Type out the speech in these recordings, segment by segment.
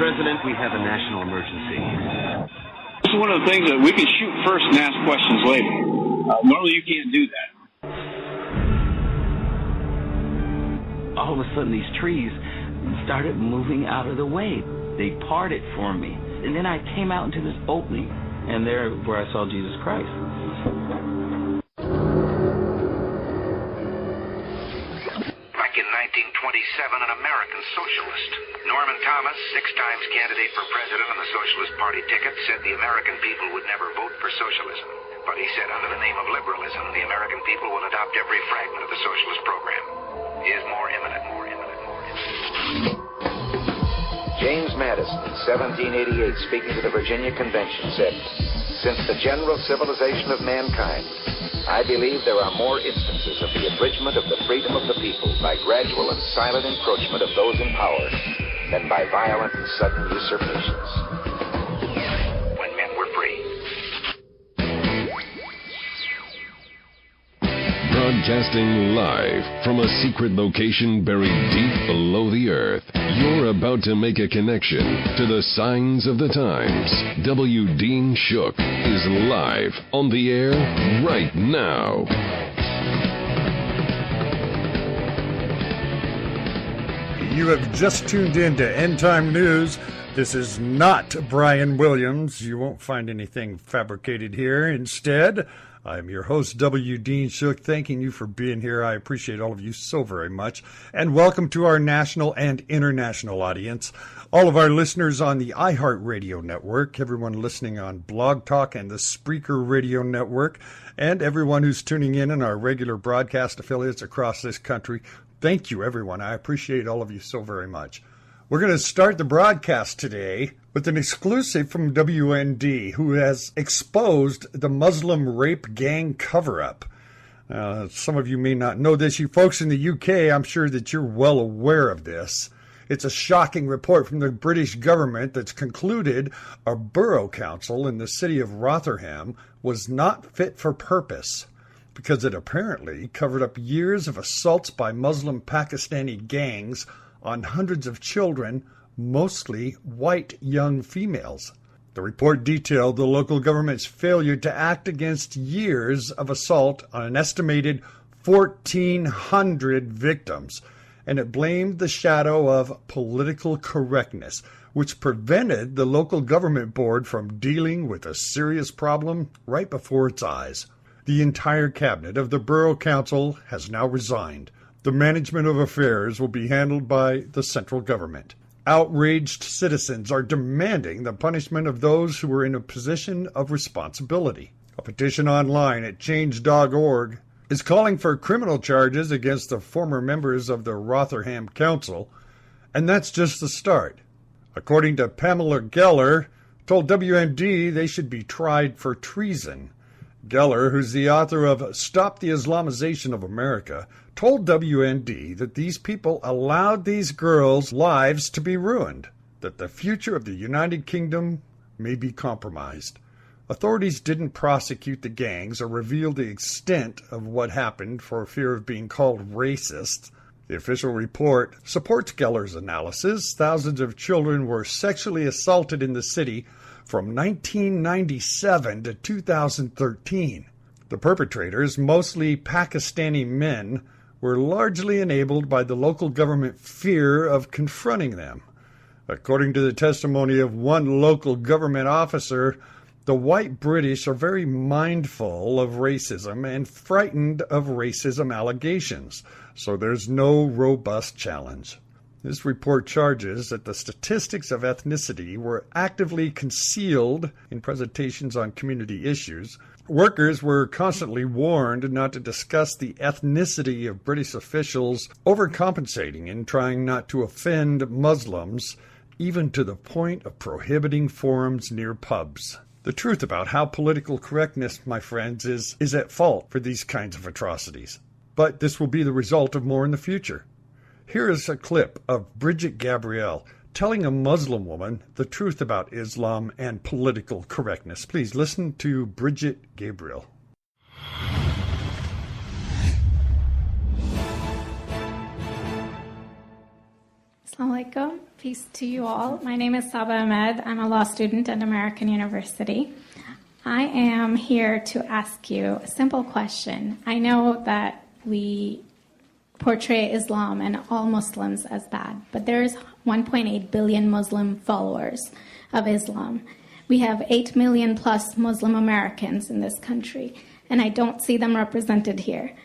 President, we have a national emergency. This is one of the things that we can shoot first and ask questions later. Normally you can't do that. All of a sudden these trees started moving out of the way. They parted for me. And then I came out into this opening, and there where I saw Jesus Christ. Back in 1927, an American socialist, Norman Thomas, 6 times candidate for president on the Socialist Party ticket, said the American people would never vote for socialism. But he said under the name of liberalism, the American people will adopt every fragment of the socialist program. He is more imminent. James Madison, in 1788, speaking to the Virginia Convention, said, "Since the general civilization of mankind, I believe there are more instances of the abridgment of the freedom of the people by gradual and silent encroachment of those in power than by violent and sudden usurpations." When men were free. Broadcasting live from a secret location buried deep below the earth, you're about to make a connection to the signs of the times. W. Dean Shook is live on the air right now. You have just tuned in to End Time News. This is not Brian Williams. You won't find anything fabricated here. Instead, I'm your host, W. Dean Shook, thanking you for being here. I appreciate all of you so very much. And welcome to our national and international audience. All of our listeners on the iHeartRadio network, everyone listening on Blog Talk and the Spreaker Radio network, and everyone who's tuning in our regular broadcast affiliates across this country. Thank you, everyone. I appreciate all of you so very much. We're going to start the broadcast today with an exclusive from WND, who has exposed the Muslim rape gang cover-up. Some of you may not know this. You folks in the UK, I'm sure that you're well aware of this. It's a shocking report from the British government that's concluded a borough council in the city of Rotherham was not fit for purpose because it apparently covered up years of assaults by Muslim Pakistani gangs on hundreds of children, mostly white young females. The report detailed the local government's failure to act against years of assault on an estimated 1,400 victims, and it blamed the shadow of political correctness, which prevented the local government board from dealing with a serious problem right before its eyes. The entire cabinet of the borough council has now resigned. The management of affairs will be handled by the central government. Outraged citizens are demanding the punishment of those who are in a position of responsibility. A petition online at change.org is calling for criminal charges against the former members of the Rotherham Council, and that's just the start. According to Pamela Geller, told WMD they should be tried for treason. Geller, who's the author of Stop the Islamization of America, told WND that these people allowed these girls' lives to be ruined, that the future of the United Kingdom may be compromised. Authorities didn't prosecute the gangs or reveal the extent of what happened for fear of being called racist. The official report supports Geller's analysis. Thousands of children were sexually assaulted in the city from 1997 to 2013. The perpetrators, mostly Pakistani men, were largely enabled by the local government fear of confronting them. According to the testimony of one local government officer, the white British are very mindful of racism and frightened of racism allegations, so there's no robust challenge. This report charges that the statistics of ethnicity were actively concealed in presentations on community issues. Workers were constantly warned not to discuss the ethnicity of British officials, overcompensating and trying not to offend Muslims, even to the point of prohibiting forums near pubs. The truth about how political correctness, my friends, is at fault for these kinds of atrocities. But this will be the result of more in the future. Here is a clip of Bridget Gabrielle telling a Muslim woman the truth about Islam and political correctness. Please listen to Bridget Gabriel. Assalamu alaikum. Peace to you all. My name is Saba Ahmed. I'm a law student at American University. I am here to ask you a simple question. I know that we portray Islam and all Muslims as bad, but there's 1.8 billion Muslim followers of Islam. We have 8 million plus Muslim Americans in this country, and I don't see them represented here.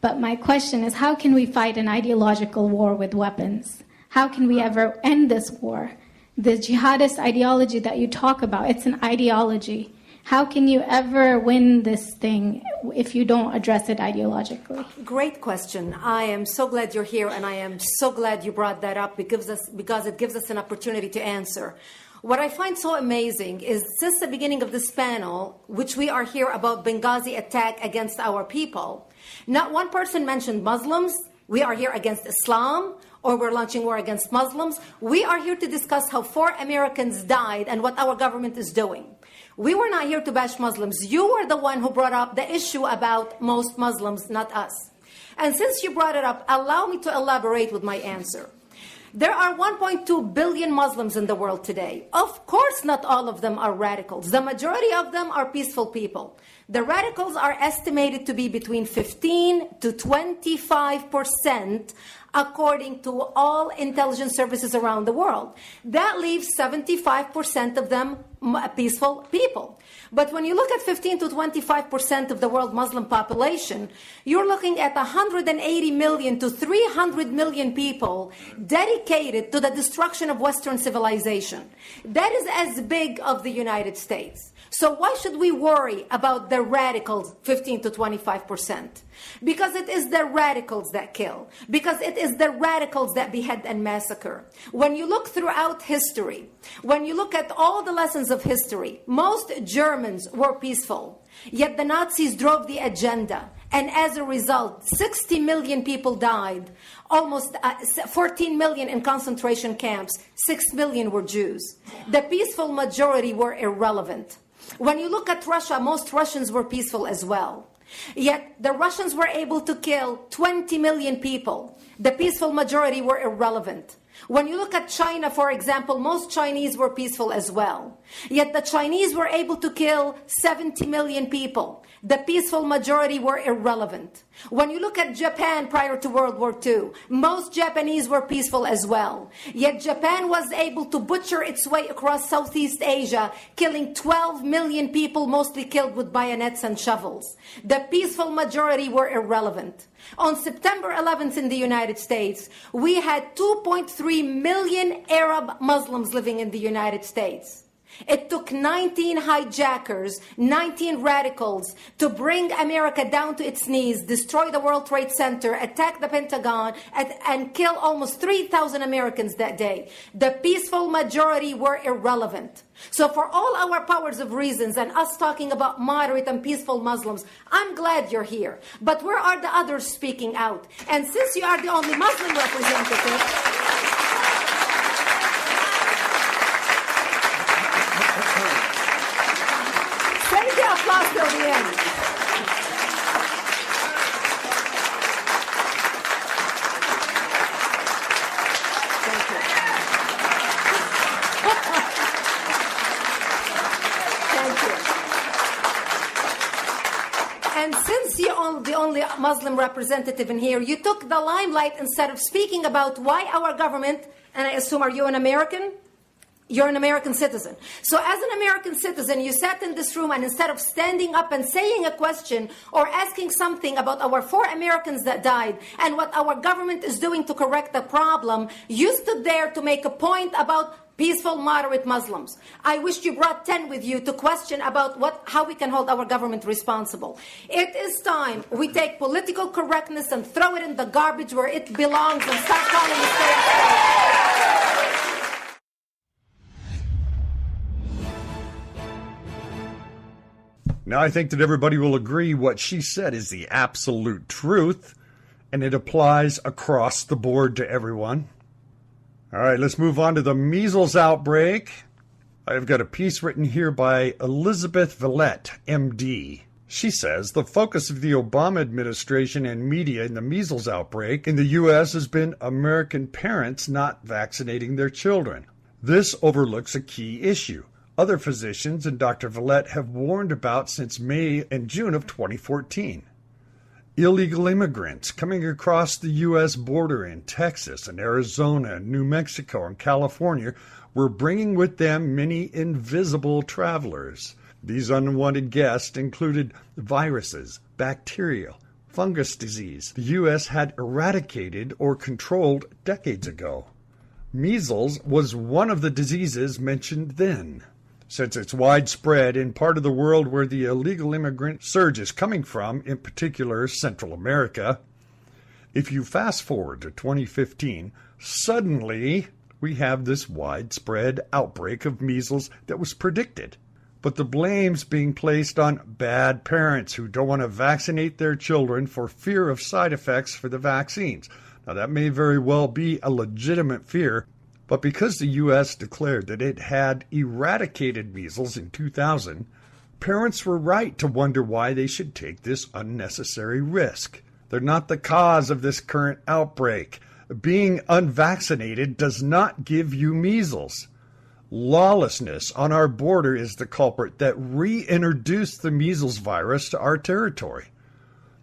But my question is, how can we fight an ideological war with weapons? How can we ever end this war? The jihadist ideology that you talk about, it's an ideology. How can you ever win this thing if you don't address it ideologically? Great question. I am so glad you're here, and I am so glad you brought that up because it gives us an opportunity to answer. What I find so amazing is since the beginning of this panel, which we are here about Benghazi attack against our people, not one person mentioned Muslims. We are here against Islam, or we're launching war against Muslims. We are here to discuss how 4 Americans died and what our government is doing. We were not here to bash Muslims. You were the one who brought up the issue about most Muslims, not us. And since you brought it up, allow me to elaborate with my answer. There are 1.2 billion Muslims in the world today. Of course, not all of them are radicals. The majority of them are peaceful people. The radicals are estimated to be between 15 to 25%, according to all intelligence services around the world. That leaves 75% of them peaceful people. But when you look at 15 to 25% of the world Muslim population, you're looking at 180 million to 300 million people dedicated to the destruction of Western civilization. That is as big of the United States. So why should we worry about the radicals, 15 to 25%? Because it is the radicals that kill. Because it is the radicals that behead and massacre. When you look throughout history, when you look at all the lessons of history, most Germans were peaceful. Yet the Nazis drove the agenda. And as a result, 60 million people died. Almost 14 million in concentration camps. 6 million were Jews. The peaceful majority were irrelevant. When you look at Russia, most Russians were peaceful as well. Yet the Russians were able to kill 20 million people. The peaceful majority were irrelevant. When you look at China, for example, most Chinese were peaceful as well. Yet the Chinese were able to kill 70 million people. The peaceful majority were irrelevant. When you look at Japan prior to World War II, most Japanese were peaceful as well. Yet Japan was able to butcher its way across Southeast Asia, killing 12 million people, mostly killed with bayonets and shovels. The peaceful majority were irrelevant. On September 11th in the United States, we had 2.3 million Arab Muslims living in the United States. It took 19 hijackers, 19 radicals to bring America down to its knees, destroy the World Trade Center, attack the Pentagon, and kill almost 3,000 Americans that day. The peaceful majority were irrelevant. So for all our powers of reasons and us talking about moderate and peaceful Muslims, I'm glad you're here. But where are the others speaking out? And since you are the only Muslim representative, applause till the end. Thank you. Thank you. And since you're the only Muslim representative in here, you took the limelight instead of speaking about why our government, and I assume, are you an American? You're an American citizen. So as an American citizen, you sat in this room and instead of standing up and saying a question or asking something about our 4 Americans that died and what our government is doing to correct the problem, you stood there to make a point about peaceful, moderate Muslims. I wish you brought 10 with you to question about how we can hold our government responsible. It is time we take political correctness and throw it in the garbage where it belongs and start calling the state. Now, I think that everybody will agree what she said is the absolute truth, and it applies across the board to everyone. All right, let's move on to the measles outbreak. I've got a piece written here by Elizabeth Villette, MD. She says the focus of the Obama administration and media in the measles outbreak in the U.S. has been American parents not vaccinating their children. This overlooks a key issue other physicians and Dr. Villette have warned about since May and June of 2014. Illegal immigrants coming across the U.S. border in Texas and Arizona and New Mexico and California were bringing with them many invisible travelers. These unwanted guests included viruses, bacteria, fungus disease the U.S. had eradicated or controlled decades ago. Measles was one of the diseases mentioned then. Since it's widespread in part of the world where the illegal immigrant surge is coming from, in particular Central America, if you fast forward to 2015, suddenly we have this widespread outbreak of measles that was predicted. But the blame's being placed on bad parents who don't want to vaccinate their children for fear of side effects for the vaccines. Now, that may very well be a legitimate fear, but because the U.S. declared that it had eradicated measles in 2000, parents were right to wonder why they should take this unnecessary risk. They're not the cause of this current outbreak. Being unvaccinated does not give you measles. Lawlessness on our border is the culprit that reintroduced the measles virus to our territory.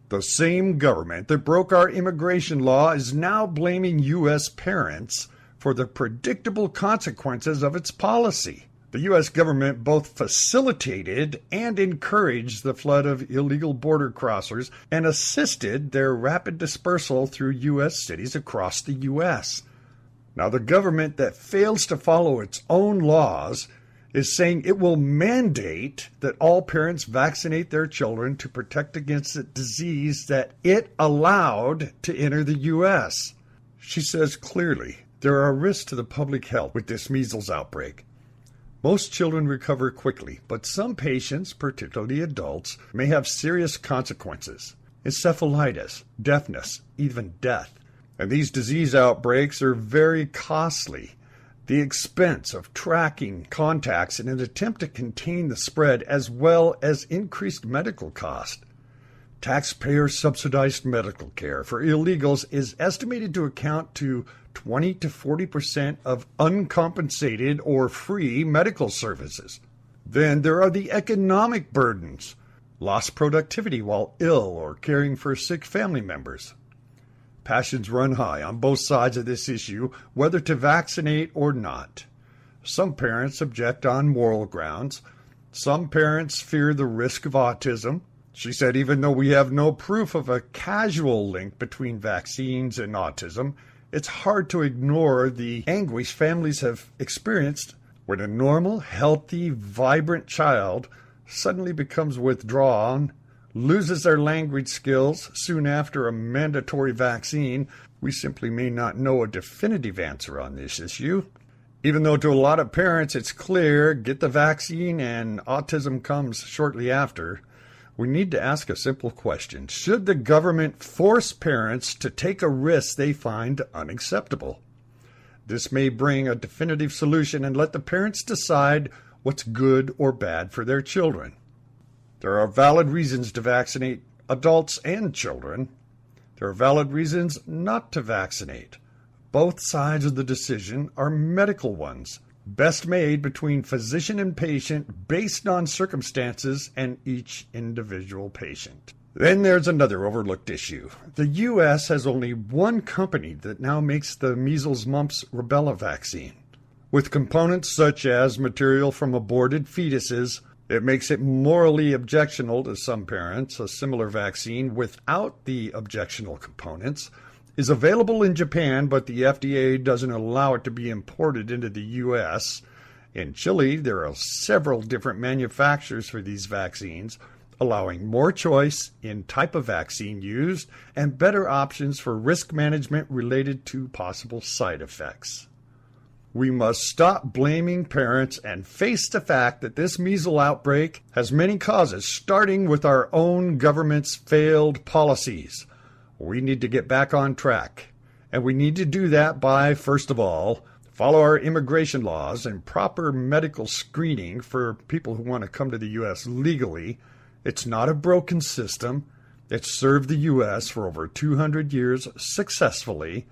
The same government that broke our immigration law is now blaming U.S. parents for the predictable consequences of its policy. The U.S. government both facilitated and encouraged the flood of illegal border crossers and assisted their rapid dispersal through U.S. cities across the U.S. Now, the government that fails to follow its own laws is saying it will mandate that all parents vaccinate their children to protect against a disease that it allowed to enter the U.S. She says clearly there are risks to the public health with this measles outbreak. Most children recover quickly, but some patients, particularly adults, may have serious consequences: encephalitis, deafness, even death. And these disease outbreaks are very costly. The expense of tracking contacts in an attempt to contain the spread, as well as increased medical cost. Taxpayer-subsidized medical care for illegals is estimated to account to 20 to 40% of uncompensated or free medical services. Then there are the economic burdens: lost productivity while ill or caring for sick family members. Passions run high on both sides of this issue, whether to vaccinate or not. Some parents object on moral grounds. Some parents fear the risk of autism. She said even though we have no proof of a causal link between vaccines and autism, it's hard to ignore the anguish families have experienced when a normal, healthy, vibrant child suddenly becomes withdrawn, loses their language skills soon after a mandatory vaccine. We simply may not know a definitive answer on this issue. Even though to a lot of parents it's clear, get the vaccine and autism comes shortly after, we need to ask a simple question. Should the government force parents to take a risk they find unacceptable? This may bring a definitive solution and let the parents decide what's good or bad for their children. There are valid reasons to vaccinate adults and children. There are valid reasons not to vaccinate. Both sides of the decision are medical ones, best made between physician and patient based on circumstances and each individual patient. Then there's another overlooked issue. The U.S. has only one company that now makes the measles, mumps, rubella vaccine. With components such as material from aborted fetuses, it makes it morally objectionable to some parents. A similar vaccine without the objectionable components is available in Japan, but the FDA doesn't allow it to be imported into the U.S. In Chile, there are several different manufacturers for these vaccines, allowing more choice in type of vaccine used and better options for risk management related to possible side effects. We must stop blaming parents and face the fact that this measles outbreak has many causes, starting with our own government's failed policies. We need to get back on track, and we need to do that by, first of all, follow our immigration laws and proper medical screening for people who want to come to the U.S. legally, It's not a broken system. It's served the U.S. for over 200 years successfully.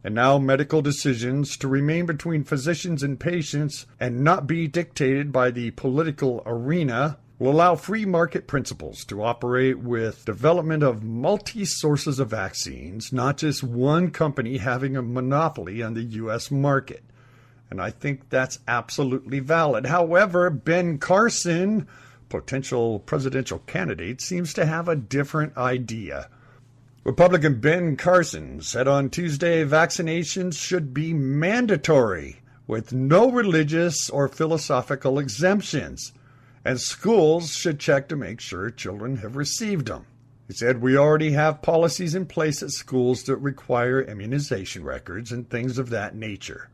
And now medical decisions to remain between physicians and patients and not be dictated by the political arena will allow free market principles to operate with development of multi-sources of vaccines, not just one company having a monopoly on the U.S. market. And I think that's absolutely valid. However, Ben Carson, potential presidential candidate, seems to have a different idea. Republican Ben Carson said on Tuesday vaccinations should be mandatory with no religious or philosophical exemptions, and schools should check to make sure children have received them. He said, we already have policies in place at schools that require immunization records and things of that nature.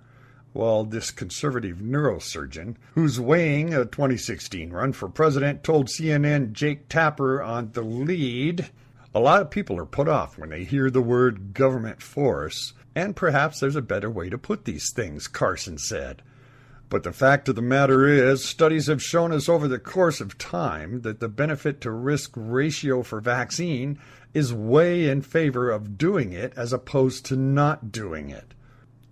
Well, this conservative neurosurgeon, who's weighing a 2016 run for president, told CNN Jake Tapper on The Lead, a lot of people are put off when they hear the word government force, and perhaps there's a better way to put these things, Carson said. But the fact of the matter is, studies have shown us over the course of time that the benefit to risk ratio for vaccine is way in favor of doing it as opposed to not doing it.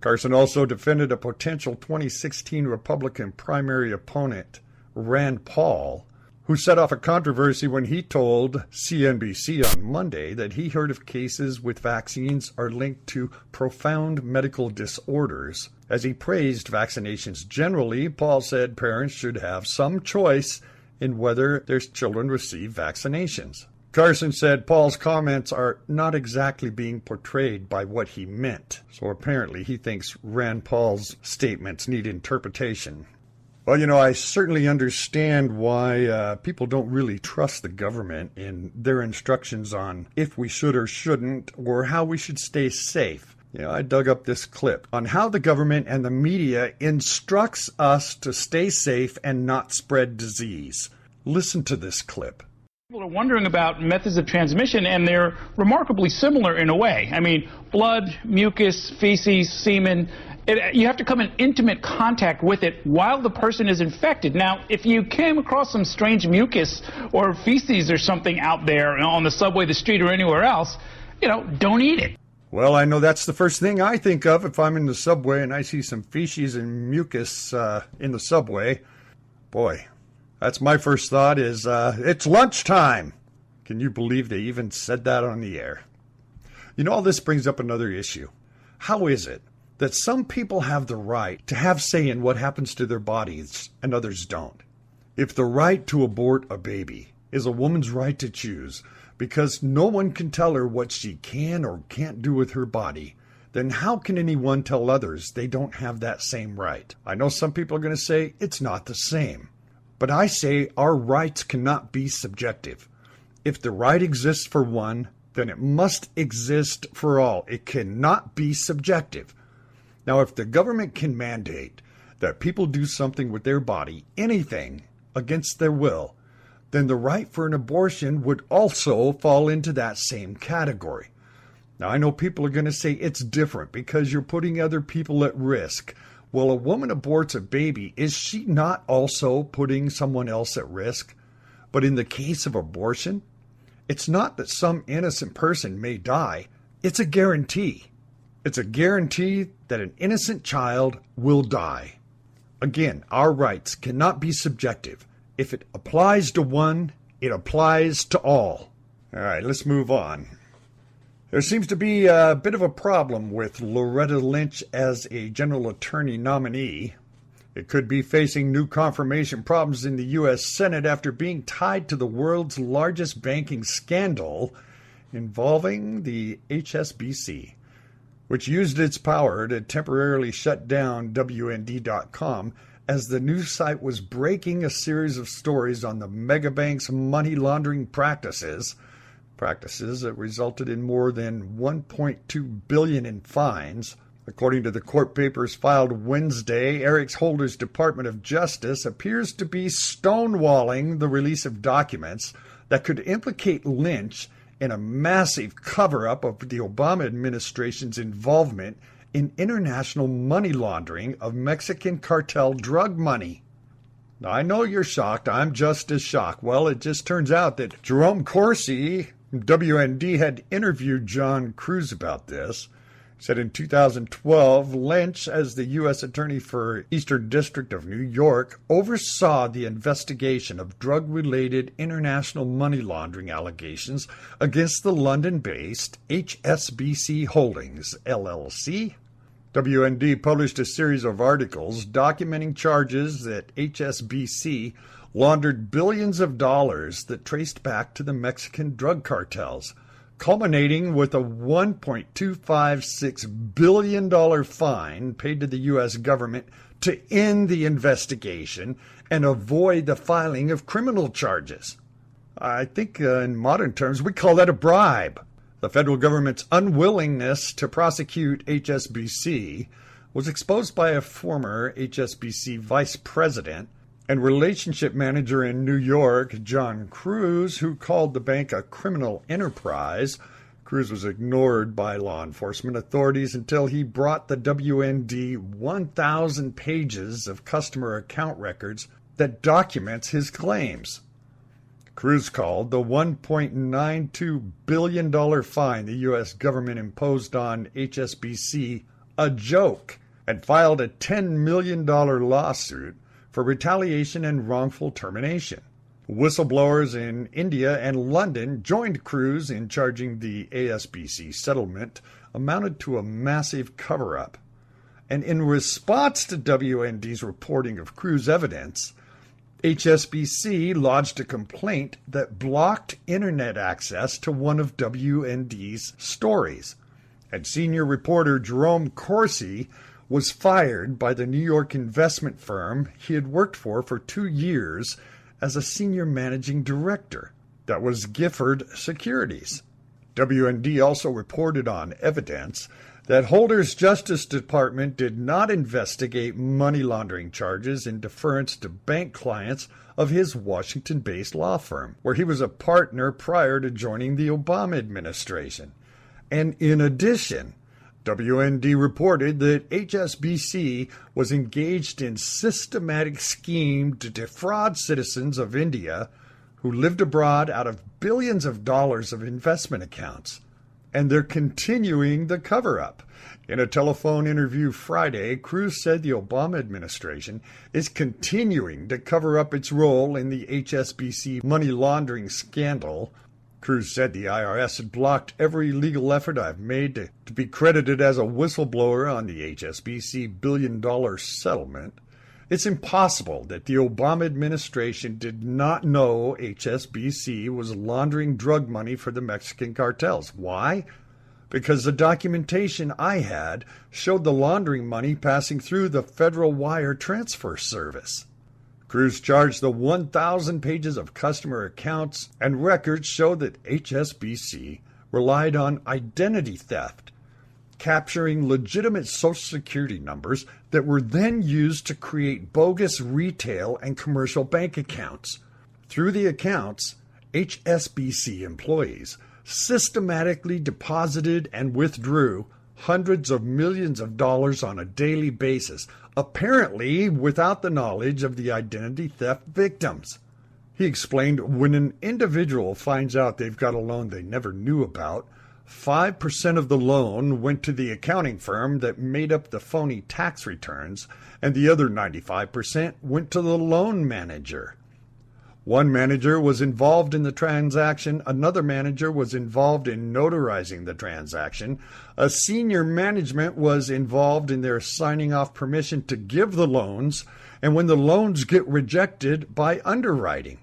Carson also defended a potential 2016 Republican primary opponent, Rand Paul, who set off a controversy when he told CNBC on Monday that he heard of cases with vaccines are linked to profound medical disorders. As he praised vaccinations generally, Paul said parents should have some choice in whether their children receive vaccinations. Carson said Paul's comments are not exactly being portrayed by what he meant. So apparently he thinks Rand Paul's statements need interpretation. Well, I certainly understand why people don't really trust the government in their instructions on if we should or shouldn't, or how we should stay safe. I dug up this clip on how the government and the media instructs us to stay safe and not spread disease. Listen to this clip. People are wondering about methods of transmission, and they're remarkably similar in a way. I mean, blood, mucus, feces, semen, you have to come in intimate contact with it while the person is infected. Now, if you came across some strange mucus or feces or something out there on the subway, the street, or anywhere else, don't eat it. Well, I know that's the first thing I think of if I'm in the subway and I see some feces and mucus in the subway. Boy, that's my first thought is, it's lunchtime. Can you believe they even said that on the air? All this brings up another issue. How is it that some people have the right to have say in what happens to their bodies and others don't? If the right to abort a baby is a woman's right to choose because no one can tell her what she can or can't do with her body, then how can anyone tell others they don't have that same right? I know some people are going to say it's not the same. But I say our rights cannot be subjective. If the right exists for one, then it must exist for all. It cannot be subjective. Now, if the government can mandate that people do something with their body, anything, against their will, then the right for an abortion would also fall into that same category. Now, I know people are going to say it's different because you're putting other people at risk. Well, a woman aborts a baby. Is she not also putting someone else at risk? But in the case of abortion, it's not that some innocent person may die. It's a guarantee. It's a guarantee that an innocent child will die. Again, our rights cannot be subjective. If it applies to one, it applies to all. All right, let's move on. There seems to be a bit of a problem with Loretta Lynch as a general attorney nominee. It could be facing new confirmation problems in the U.S. Senate after being tied to the world's largest banking scandal involving the HSBC, which used its power to temporarily shut down WND.com as the news site was breaking a series of stories on the megabank's money laundering practices that resulted in more than $1.2 billion in fines. According to the court papers filed Wednesday, Eric Holder's Department of Justice appears to be stonewalling the release of documents that could implicate Lynch in a massive cover-up of the Obama administration's involvement in international money laundering of Mexican cartel drug money. I know you're shocked. I'm just as shocked. Well, it just turns out that Jerome Corsi, WND, had interviewed John Cruz about this. He said in 2012, Lynch, as the U.S. Attorney for Eastern District of New York, oversaw the investigation of drug-related international money laundering allegations against the London-based HSBC Holdings, LLC. WND published a series of articles documenting charges that HSBC laundered billions of dollars that traced back to the Mexican drug cartels, culminating with a $1.256 billion fine paid to the U.S. government to end the investigation and avoid the filing of criminal charges. I think in modern terms we call that a bribe. The federal government's unwillingness to prosecute HSBC was exposed by a former HSBC vice president and relationship manager in New York, John Cruz, who called the bank a criminal enterprise. Cruz was ignored by law enforcement authorities until he brought the WND 1,000 pages of customer account records that documents his claims. Cruz called the $1.92 billion fine the U.S. government imposed on HSBC a joke and filed a $10 million lawsuit for retaliation and wrongful termination. Whistleblowers in India and London joined Cruz in charging the ASBC settlement amounted to a massive cover-up. And in response to WND's reporting of Cruz evidence, HSBC lodged a complaint that blocked internet access to one of WND's stories. And senior reporter Jerome Corsi was fired by the New York investment firm he had worked for 2 years as a senior managing director. That was Gifford Securities. WND also reported on evidence that Holder's Justice Department did not investigate money laundering charges in deference to bank clients of his Washington-based law firm, where he was a partner prior to joining the Obama administration. And in addition, WND reported that HSBC was engaged in systematic scheme to defraud citizens of India who lived abroad out of billions of dollars of investment accounts. And they're continuing the cover-up. In a telephone interview Friday, Cruz said the Obama administration is continuing to cover up its role in the HSBC money laundering scandal. Cruz said the IRS had blocked every legal effort I've made to be credited as a whistleblower on the HSBC billion-dollar settlement. It's impossible that the Obama administration did not know HSBC was laundering drug money for the Mexican cartels. Why? Because the documentation I had showed the laundering money passing through the Federal Wire Transfer Service. Cruz charged the 1,000 pages of customer accounts and records show that HSBC relied on identity theft, capturing legitimate Social Security numbers that were then used to create bogus retail and commercial bank accounts. Through the accounts, HSBC employees systematically deposited and withdrew hundreds of millions of dollars on a daily basis, apparently without the knowledge of the identity theft victims. He explained when an individual finds out they've got a loan they never knew about, 5% of the loan went to the accounting firm that made up the phony tax returns, and the other 95% went to the loan manager. One manager was involved in the transaction, another manager was involved in notarizing the transaction, a senior management was involved in their signing off permission to give the loans, and when the loans get rejected, by underwriting.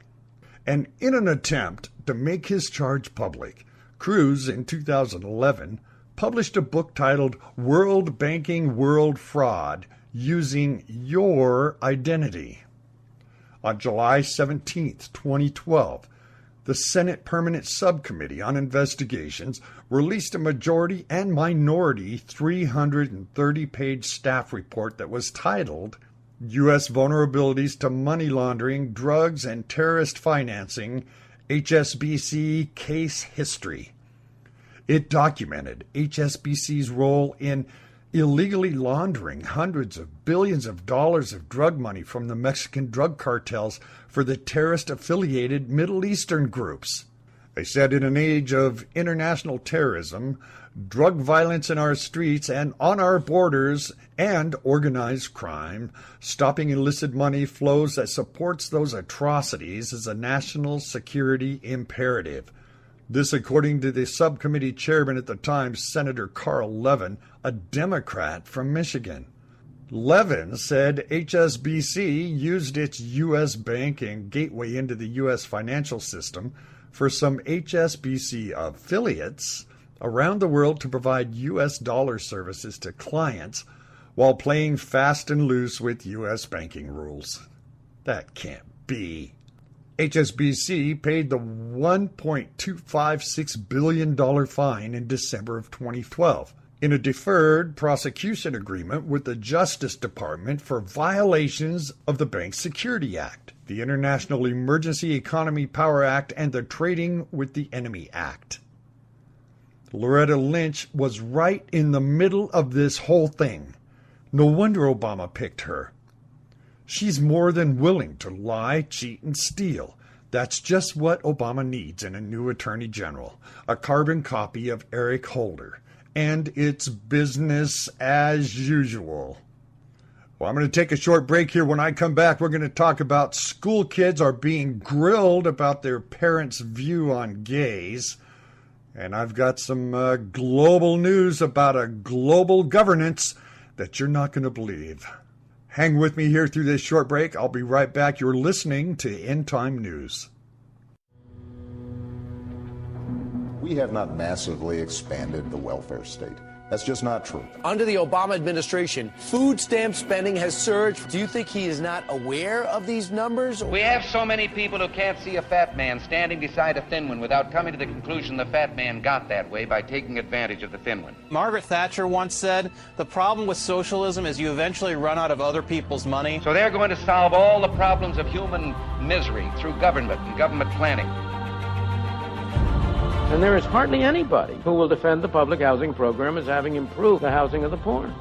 And in an attempt to make his charge public, Cruz, in 2011, published a book titled World Banking World Fraud, Using Your Identity. On July 17, 2012, the Senate Permanent Subcommittee on Investigations released a majority and minority 330-page staff report that was titled U.S. Vulnerabilities to Money Laundering, Drugs, and Terrorist Financing, HSBC Case History. It documented HSBC's role in illegally laundering hundreds of billions of dollars of drug money from the Mexican drug cartels for the terrorist-affiliated Middle Eastern groups. They said in an age of international terrorism, drug violence in our streets and on our borders, and organized crime, stopping illicit money flows that supports those atrocities is a national security imperative. This according to the subcommittee chairman at the time, Senator Carl Levin, a Democrat from Michigan. Levin said HSBC used its U.S. banking gateway into the U.S. financial system for some HSBC affiliates around the world to provide U.S. dollar services to clients while playing fast and loose with U.S. banking rules. That can't be. HSBC paid the $1.256 billion fine in December of 2012 in a deferred prosecution agreement with the Justice Department for violations of the Bank Security Act, the International Emergency Economy Power Act, and the Trading with the Enemy Act. Loretta Lynch was right in the middle of this whole thing. No wonder Obama picked her. She's more than willing to lie, cheat, and steal. That's just what Obama needs in a new attorney general, a carbon copy of Eric Holder. And it's business as usual. Well, I'm going to take a short break here. When I come back, we're going to talk about school kids are being grilled about their parents' view on gays. And I've got some global news about a global governance that you're not going to believe. Hang with me here through this short break. I'll be right back. You're listening to End Time News. We have not massively expanded the welfare state. That's just not true. Under the Obama administration, food stamp spending has surged. Do you think he is not aware of these numbers? We have so many people who can't see a fat man standing beside a thin one without coming to the conclusion the fat man got that way by taking advantage of the thin one. Margaret Thatcher once said, the problem with socialism is you eventually run out of other people's money. So they're going to solve all the problems of human misery through government and government planning. And there is hardly anybody who will defend the public housing program as having improved the housing of the poor.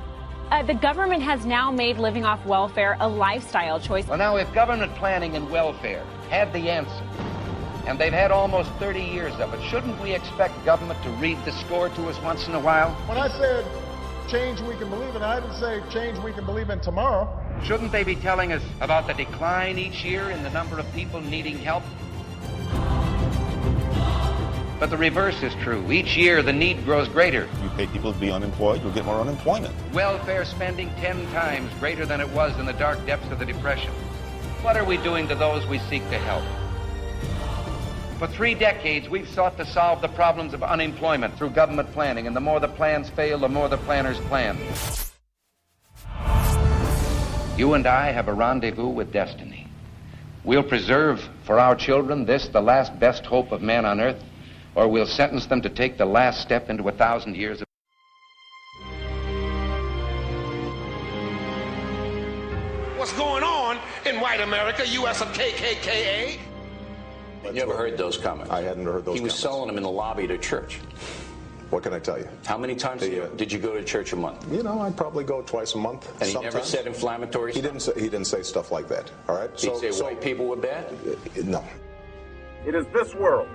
The government has now made living off welfare a lifestyle choice. Well, now, if government planning and welfare had the answer, and they've had almost 30 years of it, shouldn't we expect government to read the score to us once in a while? When I said change we can believe in, I didn't say change we can believe in tomorrow. Shouldn't they be telling us about the decline each year in the number of people needing help? But the reverse is true. Each year, the need grows greater. You pay people to be unemployed, you'll get more unemployment. Welfare spending 10 times greater than it was in the dark depths of the Depression. What are we doing to those we seek to help? For 3 decades, we've sought to solve the problems of unemployment through government planning, and the more the plans fail, the more the planners plan. You and I have a rendezvous with destiny. We'll preserve for our children this, the last best hope of man on earth, or we'll sentence them to take the last step into 1,000 years of... What's going on in white America, U.S. of KKKA? You never heard those comments? I hadn't heard those comments. He was selling them in the lobby at a church. What can I tell you? How many times did you go to church a month? You know, I'd probably go twice a month. And he never said inflammatory stuff? He didn't say stuff like that, all right? Did he say white people were bad? No. It is this world,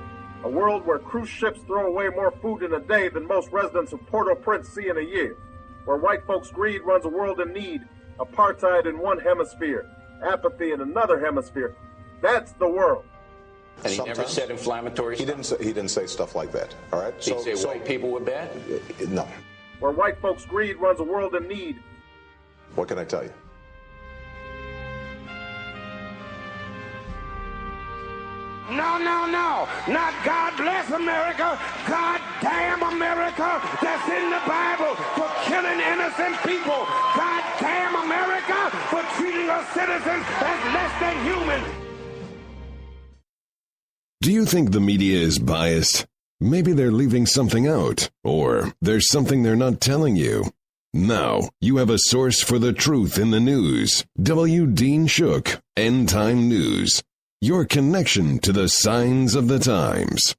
a world where cruise ships throw away more food in a day than most residents of Port-au-Prince see in a year, where white folks' greed runs a world in need, apartheid in one hemisphere, apathy in another hemisphere. That's the world. And he never said inflammatory stuff? He didn't say stuff like that, all right? Did he say white people were bad? No. Where white folks' greed runs a world in need. What can I tell you? No, no, no. Not God bless America. God damn America. That's in the Bible for killing innocent people. God damn America for treating us citizens as less than human. Do you think the media is biased? Maybe they're leaving something out, or there's something they're not telling you. Now, you have a source for the truth in the news. W. Dean Shook, End Time News. Your connection to the signs of the times.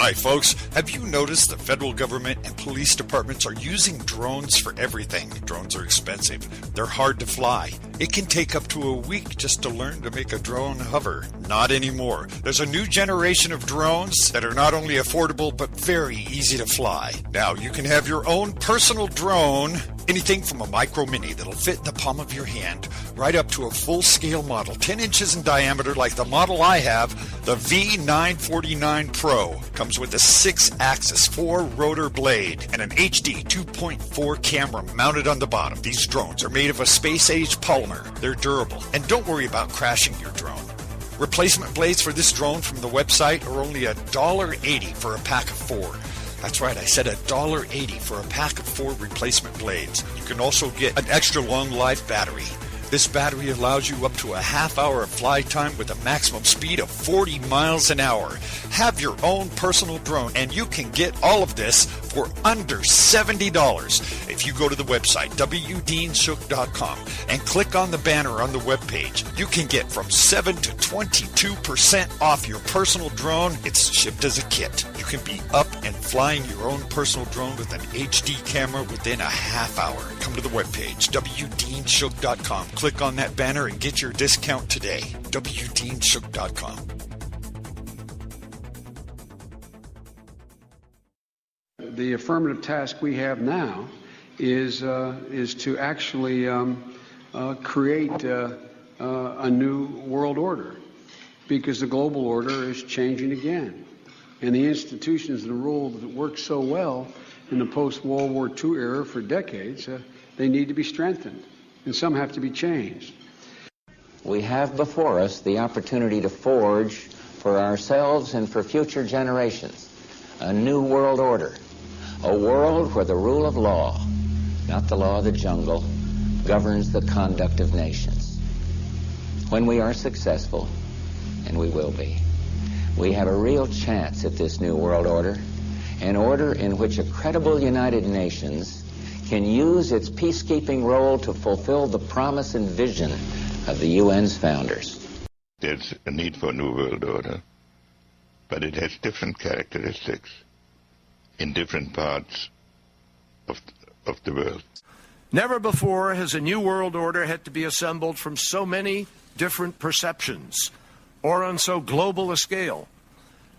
Hi folks, have you noticed the federal government and police departments are using drones for everything? Drones are expensive. They're hard to fly. It can take up to a week just to learn to make a drone hover. Not anymore. There's a new generation of drones that are not only affordable but very easy to fly. Now you can have your own personal drone, anything from a micro mini that'll fit in the palm of your hand, right up to a full-scale model, 10 inches in diameter like the model I have, the V949 Pro. Comes with a 6-axis, 4-rotor blade and an HD 2.4 camera mounted on the bottom. These drones are made of a space-age polymer. They're durable, and don't worry about crashing your drone. Replacement blades for this drone from the website are only $1.80 for a pack of 4. That's right, I said $1.80 for a pack of 4 replacement blades. You can also get an extra long life battery. This battery allows you up to a half-hour of fly time with a maximum speed of 40 miles an hour. Have your own personal drone, and you can get all of this for under $70. If you go to the website, wdeanshook.com, and click on the banner on the webpage, you can get from 7 to 22% off your personal drone. It's shipped as a kit. You can be up and flying your own personal drone with an HD camera within a half hour. Come to the webpage, wdeanshook.com. Click on that banner and get your discount today. wdeanshook.com. The affirmative task we have now is to actually create a new world order, because the global order is changing again. And the institutions and the rules that worked so well in the post-World War II era for decades, they need to be strengthened, and some have to be changed. We have before us the opportunity to forge for ourselves and for future generations a new world order, a world where the rule of law, not the law of the jungle, governs the conduct of nations. When we are successful, and we will be, we have a real chance at this new world order, an order in which a credible United Nations can use its peacekeeping role to fulfill the promise and vision of the UN's founders. There's a need for a new world order, but it has different characteristics in different parts of the world. Never before has a new world order had to be assembled from so many different perceptions or on so global a scale.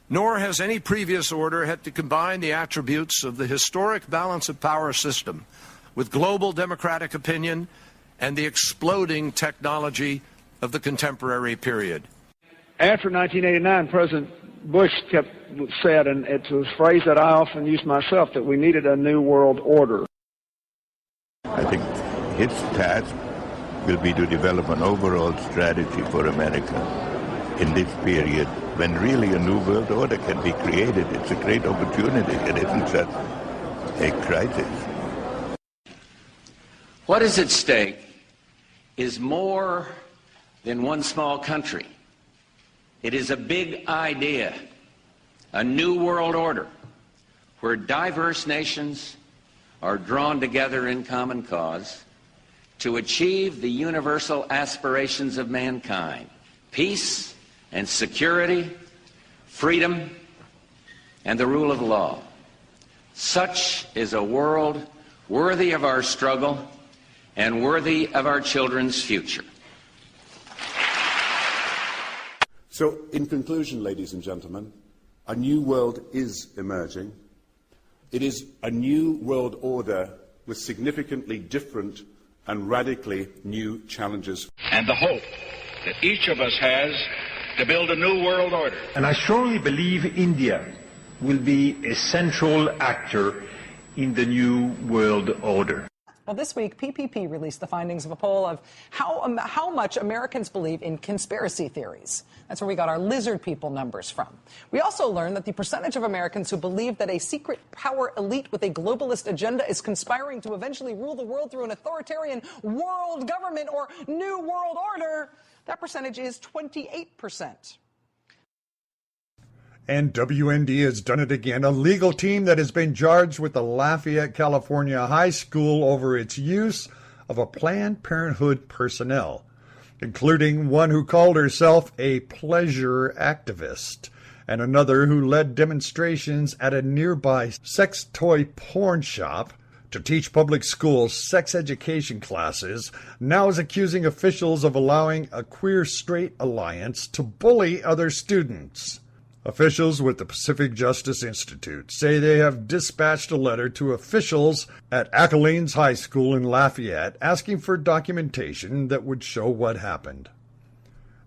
Nor has any previous order had to combine the attributes of the historic balance of power system with global democratic opinion and the exploding technology of the contemporary period. After 1989, President Bush said, and it's a phrase that I often use myself, that we needed a new world order. I think its task will be to develop an overall strategy for America in this period when really a new world order can be created. It's a great opportunity. It isn't just a crisis. What is at stake is more than one small country. It is a big idea, a new world order, where diverse nations are drawn together in common cause to achieve the universal aspirations of mankind: peace and security, freedom, and the rule of law. Such is a world worthy of our struggle and worthy of our children's future. So, in conclusion, ladies and gentlemen, a new world is emerging. It is a new world order with significantly different and radically new challenges. And the hope that each of us has to build a new world order. And I strongly believe India will be a central actor in the new world order. Well, this week, PPP released the findings of a poll of how much Americans believe in conspiracy theories. That's where we got our lizard people numbers from. We also learned that the percentage of Americans who believe that a secret power elite with a globalist agenda is conspiring to eventually rule the world through an authoritarian world government or new world order, that percentage is 28%. And WND has done it again. A legal team that has been charged with the Lafayette, California high school over its use of a Planned Parenthood personnel, including one who called herself a pleasure activist. and another who led demonstrations at a nearby sex toy porn shop to teach public schools sex education classes, now is accusing officials of allowing a queer-straight alliance to bully other students. Officials with the Pacific Justice Institute say they have dispatched a letter to officials at Acalenes High School in Lafayette asking for documentation that would show what happened.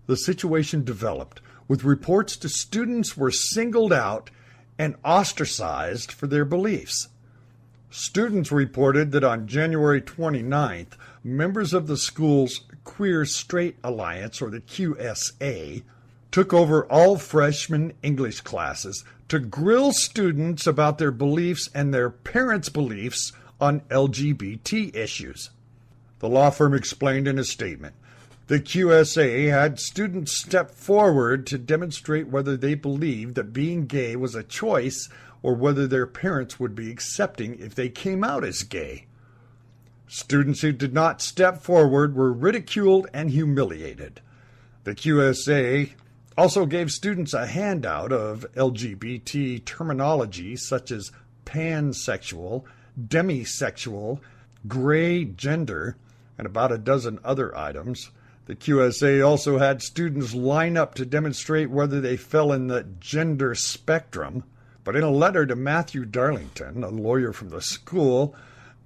The situation developed with reports that students were singled out and ostracized for their beliefs. Students reported that on January 29th, members of the school's Queer Straight Alliance, or the QSA, took over all freshman English classes to grill students about their beliefs and their parents' beliefs on LGBT issues. The law firm explained in a statement, the QSA had students step forward to demonstrate whether they believed that being gay was a choice or whether their parents would be accepting if they came out as gay. Students who did not step forward were ridiculed and humiliated. The QSA also gave students a handout of LGBT terminology such as pansexual, demisexual, gray gender, and about a dozen other items. The QSA also had students line up to demonstrate whether they fell in the gender spectrum. But in a letter to Matthew Darlington, a lawyer from the school,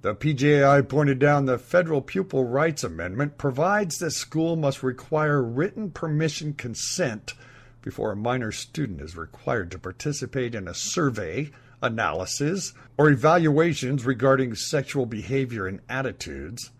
the PJI pointed down the Federal Pupil Rights Amendment provides that school must require written permission consent before a minor student is required to participate in a survey, analysis, or evaluations regarding sexual behavior and attitudes.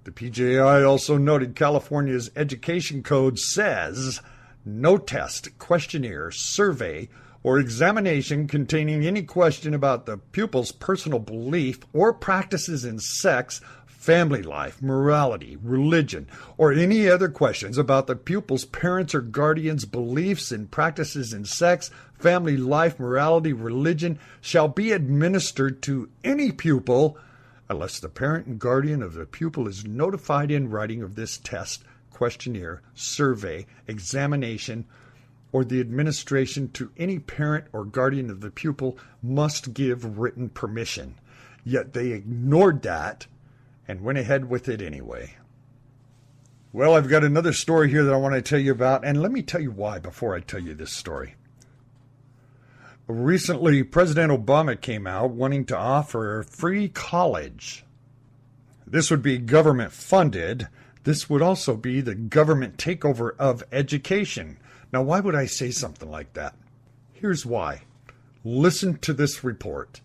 The PJI also noted California's education code says no test, questionnaire, survey, or examination containing any question about the pupil's personal belief or practices in sex, family life, morality, religion, or any other questions about the pupil's parents' or guardians' beliefs and practices in sex, family life, morality, religion shall be administered to any pupil unless the parent and guardian of the pupil is notified in writing of this test, questionnaire, survey, examination, or the administration to any parent or guardian of the pupil must give written permission. Yet they ignored that and went ahead with it anyway. Well, I've got another story here that I want to tell you about, and let me tell you why before I tell you this story. Recently, President Obama came out wanting to offer free college. This would be government funded. This would also be the government takeover of education. Now, why would I say something like that? Here's why. Listen to this report.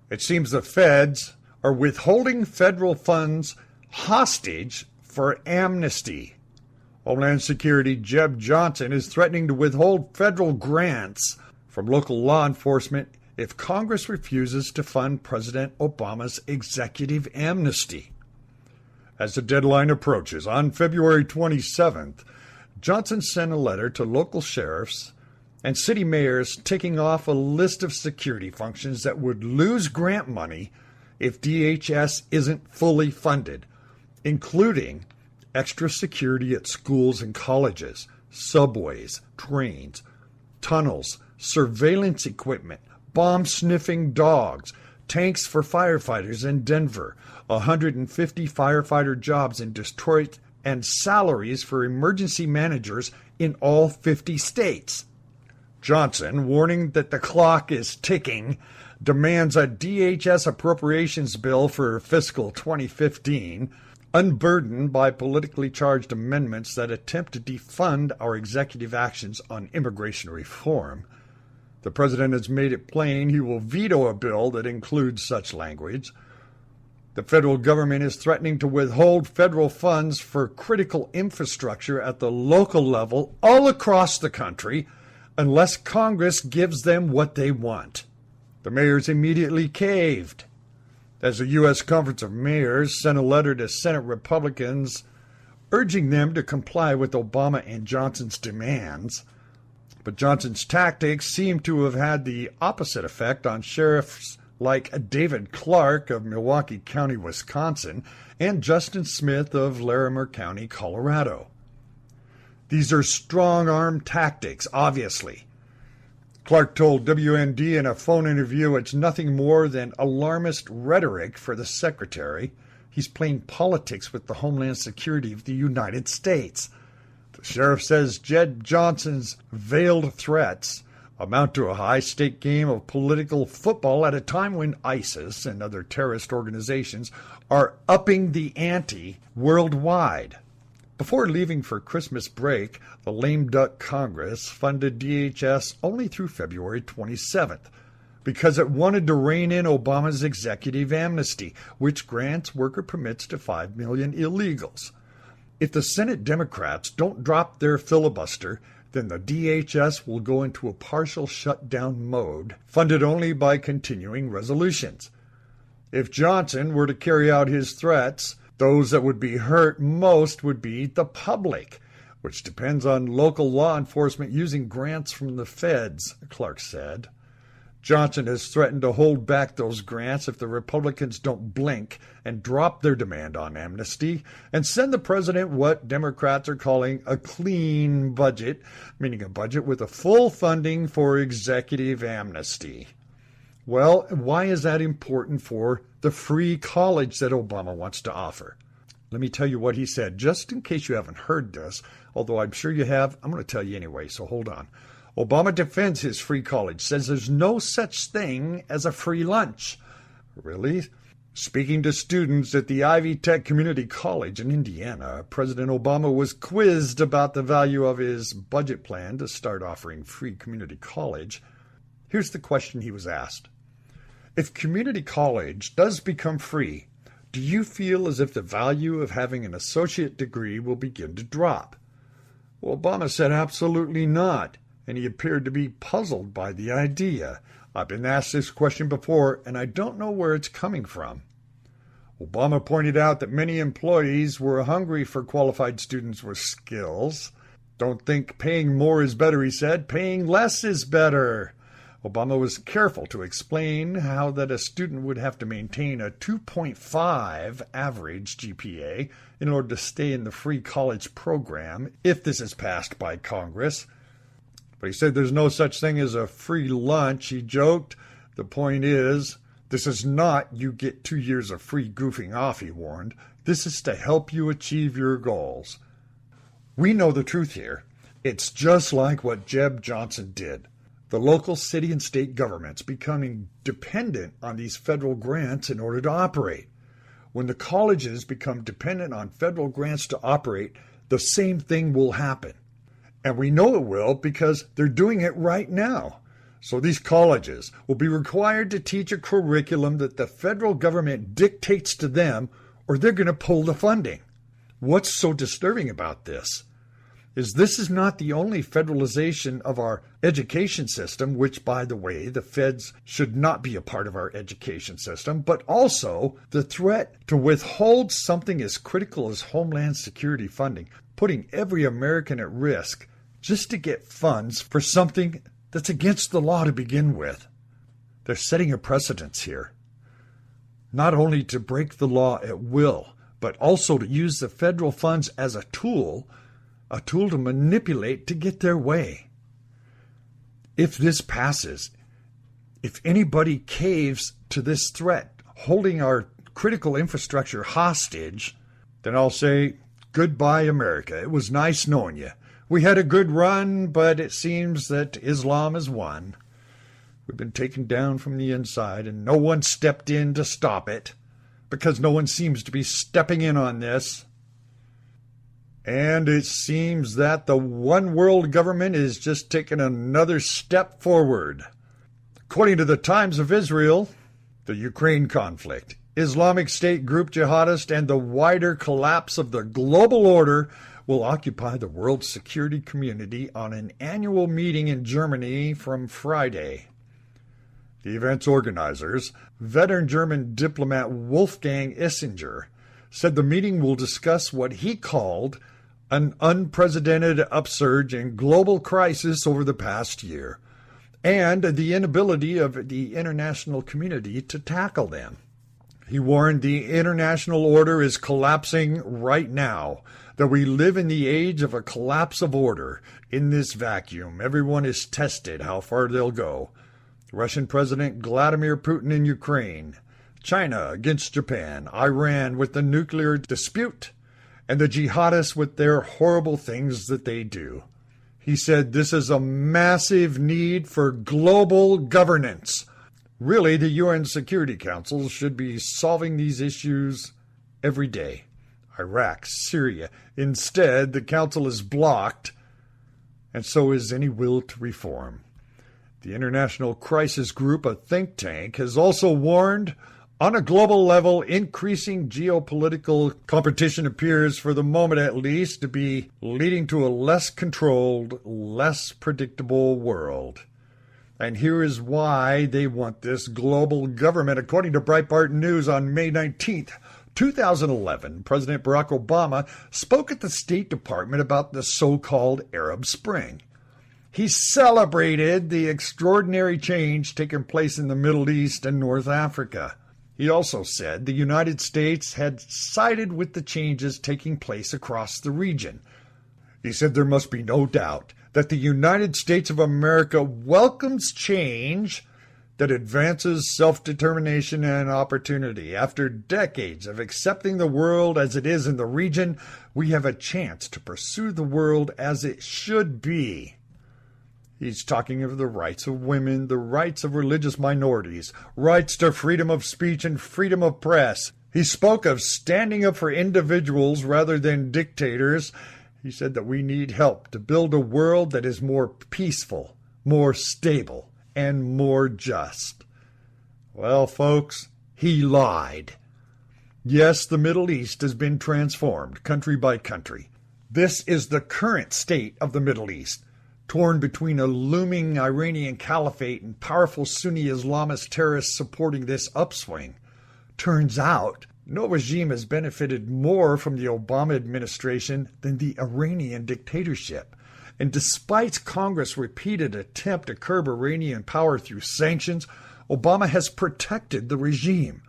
It seems the feds are withholding federal funds hostage for amnesty. Homeland Security Jeb Johnson is threatening to withhold federal grants from local law enforcement if Congress refuses to fund President Obama's executive amnesty. As the deadline approaches, on February 27th, Johnson sent a letter to local sheriffs and city mayors ticking off a list of security functions that would lose grant money if DHS isn't fully funded, including extra security at schools and colleges, subways, trains, tunnels, surveillance equipment, bomb-sniffing dogs, tanks for firefighters in Denver, 150 firefighter jobs in Detroit, and salaries for emergency managers in all 50 states. Johnson, warning that the clock is ticking, demands a DHS appropriations bill for fiscal 2015, unburdened by politically charged amendments that attempt to defund our executive actions on immigration reform. The president has made it plain he will veto a bill that includes such language. The federal government is threatening to withhold federal funds for critical infrastructure at the local level all across the country unless Congress gives them what they want. The mayors immediately caved. As the U.S. Conference of Mayors sent a letter to Senate Republicans urging them to comply with Obama and Johnson's demands. But Johnson's tactics seem to have had the opposite effect on sheriffs like David Clark of Milwaukee County, Wisconsin, and Justin Smith of Larimer County, Colorado. These are strong-arm tactics, obviously. Clark told WND in a phone interview it's nothing more than alarmist rhetoric for the secretary. He's playing politics with the Homeland Security of the United States. The sheriff says Jed Johnson's veiled threats amount to a high-stake game of political football at a time when ISIS and other terrorist organizations are upping the ante worldwide. Before leaving for Christmas break, the lame duck Congress funded DHS only through February 27th because it wanted to rein in Obama's executive amnesty, which grants worker permits to 5 million illegals. If the Senate Democrats don't drop their filibuster, then the DHS will go into a partial shutdown mode, funded only by continuing resolutions. If Johnson were to carry out his threats, those that would be hurt most would be the public, which depends on local law enforcement using grants from the feds, Clark said. Johnson has threatened to hold back those grants if the Republicans don't blink and drop their demand on amnesty and send the president what Democrats are calling a clean budget, meaning a budget with a full funding for executive amnesty. Well, why is that important for the free college that Obama wants to offer? Let me tell you what he said, just in case you haven't heard this, although I'm sure you have. I'm going to tell you anyway, so hold on. Obama defends his free college, says there's no such thing as a free lunch. Really? Speaking to students at the Ivy Tech Community College in Indiana, President Obama was quizzed about the value of his budget plan to start offering free community college. Here's the question he was asked. If community college does become free, do you feel as if the value of having an associate degree will begin to drop? Well, Obama said absolutely not, and he appeared to be puzzled by the idea. I've been asked this question before, and I don't know where it's coming from. Obama pointed out that many employees were hungry for qualified students with skills. Don't think paying more is better, he said. Paying less is better. Obama was careful to explain how that a student would have to maintain a 2.5 average GPA in order to stay in the free college program if this is passed by Congress. But he said there's no such thing as a free lunch. He joked. The point is, this is not you get 2 years of free goofing off, he warned. This is to help you achieve your goals. We know the truth here. It's just like what Jeb Johnson did. The local city and state governments becoming dependent on these federal grants in order to operate. When the colleges become dependent on federal grants to operate, the same thing will happen. And we know it will because they're doing it right now. So these colleges will be required to teach a curriculum that the federal government dictates to them, or they're going to pull the funding. What's so disturbing about this is not the only federalization of our education system, which, by the way, the feds should not be a part of our education system, but also the threat to withhold something as critical as Homeland Security funding, putting every American at risk just to get funds for something that's against the law to begin with. They're setting a precedence here, not only to break the law at will, but also to use the federal funds as a tool to manipulate to get their way. If this passes, if anybody caves to this threat, holding our critical infrastructure hostage, then I'll say, goodbye, America. It was nice knowing you. We had a good run, but it seems that Islam has won. We've been taken down from the inside, and no one stepped in to stop it, because no one seems to be stepping in on this. And it seems that the one world government is just taking another step forward. According to the Times of Israel, the Ukraine conflict, Islamic State group jihadists, and the wider collapse of the global order will occupy the world security community on an annual meeting in Germany from Friday. The event's organizers, veteran German diplomat Wolfgang Ischinger, said the meeting will discuss what he called an unprecedented upsurge in global crisis over the past year, and the inability of the international community to tackle them. He warned the international order is collapsing right now, that we live in the age of a collapse of order. In this vacuum, everyone is tested how far they'll go. Russian President Vladimir Putin in Ukraine, China against Japan, Iran with the nuclear dispute, and the jihadists with their horrible things that they do. He said this is a massive need for global governance. Really, the UN Security Council should be solving these issues every day. Iraq, Syria. Instead, the council is blocked, and so is any will to reform. The International Crisis Group, a think tank, has also warned, on a global level, increasing geopolitical competition appears, for the moment at least, to be leading to a less controlled, less predictable world. And here is why they want this global government. According to Breitbart News on May 19th, 2011, President Barack Obama spoke at the State Department about the so-called Arab Spring. He celebrated the extraordinary change taking place in the Middle East and North Africa. He also said the United States had sided with the changes taking place across the region. He said there must be no doubt that the United States of America welcomes change that advances self-determination and opportunity. After decades of accepting the world as it is in the region, we have a chance to pursue the world as it should be. He's talking of the rights of women, the rights of religious minorities, rights to freedom of speech and freedom of press. He spoke of standing up for individuals rather than dictators. He said that we need help to build a world that is more peaceful, more stable, and more just. Well, folks, he lied. Yes, the Middle East has been transformed, country by country. This is the current state of the Middle East, torn between a looming Iranian caliphate and powerful Sunni Islamist terrorists supporting this upswing. Turns out, no regime has benefited more from the Obama administration than the Iranian dictatorship. And despite Congress' repeated attempt to curb Iranian power through sanctions, Obama has protected the regime.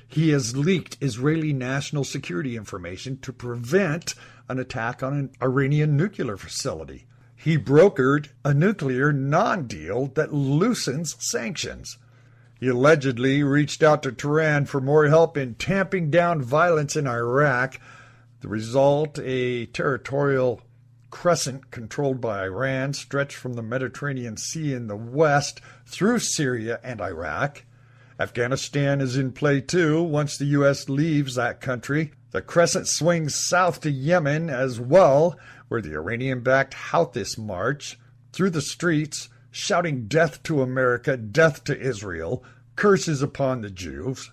He has leaked Israeli national security information to prevent an attack on an Iranian nuclear facility. He brokered a nuclear non-deal that loosens sanctions. He allegedly reached out to Tehran for more help in tamping down violence in Iraq. The result, a territorial crescent controlled by Iran stretched from the Mediterranean Sea in the west through Syria and Iraq. Afghanistan is in play too. Once the U.S. leaves that country, the crescent swings south to Yemen as well, where the Iranian-backed Houthis march through the streets, shouting death to America, death to Israel, curses upon the Jews.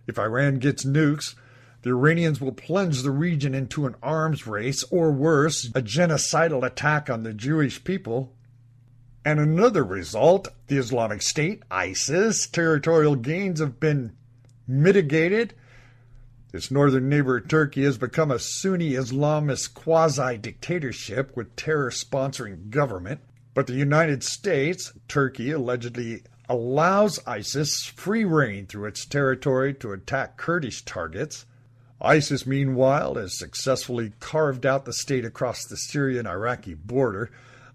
If Iran gets nukes, the Iranians will plunge the region into an arms race, or worse, a genocidal attack on the Jewish people. And another result, the Islamic State, ISIS, territorial gains have been mitigated. Its northern neighbor Turkey has become a Sunni Islamist quasi-dictatorship with terror-sponsoring government. But the United States, Turkey, allegedly allows ISIS free rein through its territory to attack Kurdish targets. ISIS, meanwhile, has successfully carved out the state across the Syrian-Iraqi border.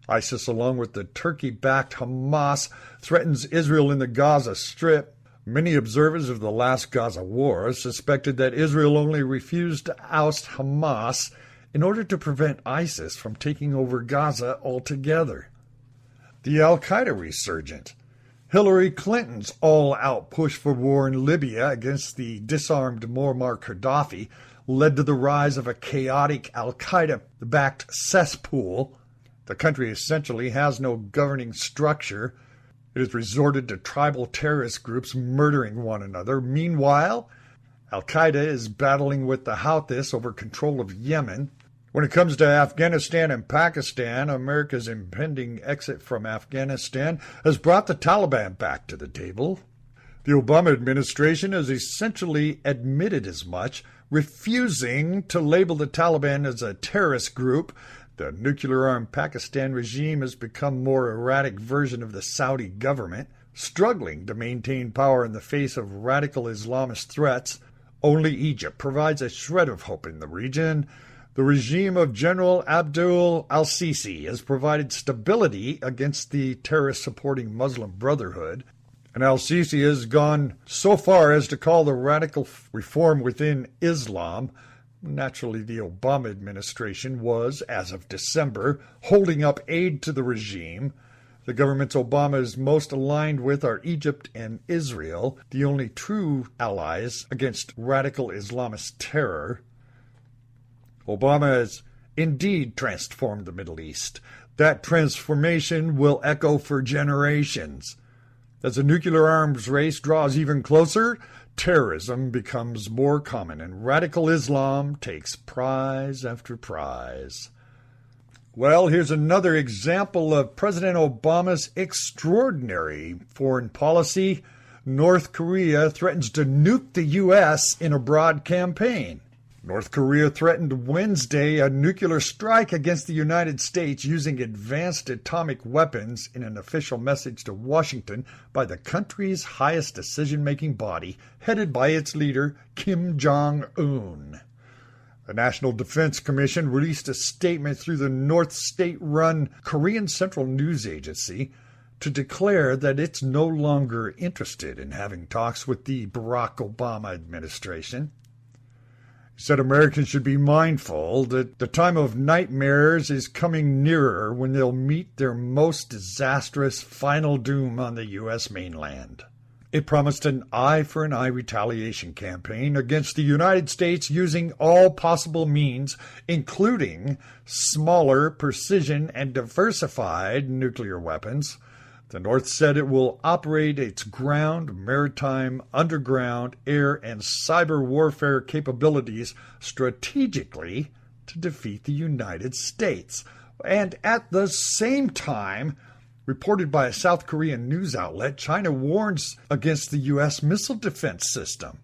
ISIS, along with the Turkey-backed Hamas, threatens Israel in the Gaza Strip. Many observers of the last Gaza war suspected that Israel only refused to oust Hamas in order to prevent ISIS from taking over Gaza altogether. The al-Qaeda resurgent. Hillary Clinton's all-out push for war in Libya against the disarmed Muammar Gaddafi led to the rise of a chaotic al-Qaeda-backed cesspool. The country essentially has no governing structure. It has resorted to tribal terrorist groups murdering one another. Meanwhile, al-Qaeda is battling with the Houthis over control of Yemen. When it comes to Afghanistan and Pakistan, America's impending exit from Afghanistan has brought the Taliban back to the table. The Obama administration has essentially admitted as much, refusing to label the Taliban as a terrorist group. The nuclear-armed Pakistan regime has become a more erratic version of the Saudi government. struggling to maintain power in the face of radical Islamist threats. Only Egypt provides a shred of hope in the region. The regime of General Abdel al-Sisi has provided stability against the terrorist-supporting Muslim Brotherhood, and al-Sisi has gone so far as to call the radical reform within Islam. Naturally, the Obama administration was, as of December, holding up aid to the regime. The governments Obama is most aligned with are Egypt and Israel, the only true allies against radical Islamist terror. Obama has indeed transformed the Middle East. That transformation will echo for generations. As the nuclear arms race draws even closer, terrorism becomes more common, and radical Islam takes prize after prize. Well, here's another example of President Obama's extraordinary foreign policy. North Korea threatens to nuke the U.S. in a broad campaign. North Korea threatened Wednesday a nuclear strike against the United States using advanced atomic weapons in an official message to Washington by the country's highest decision-making body, headed by its leader, Kim Jong-un. The National Defense Commission released a statement through the North State-run Korean Central News Agency to declare that it's no longer interested in having talks with the Barack Obama administration. He said Americans should be mindful that the time of nightmares is coming nearer when they'll meet their most disastrous final doom on the U.S. mainland. It promised an eye-for-an-eye retaliation campaign against the United States using all possible means, including smaller, precision, and diversified nuclear weapons. The North said it will operate its ground, maritime, underground, air, and cyber warfare capabilities strategically to defeat the United States. And at the same time, reported by a South Korean news outlet, China warns against the U.S. missile defense system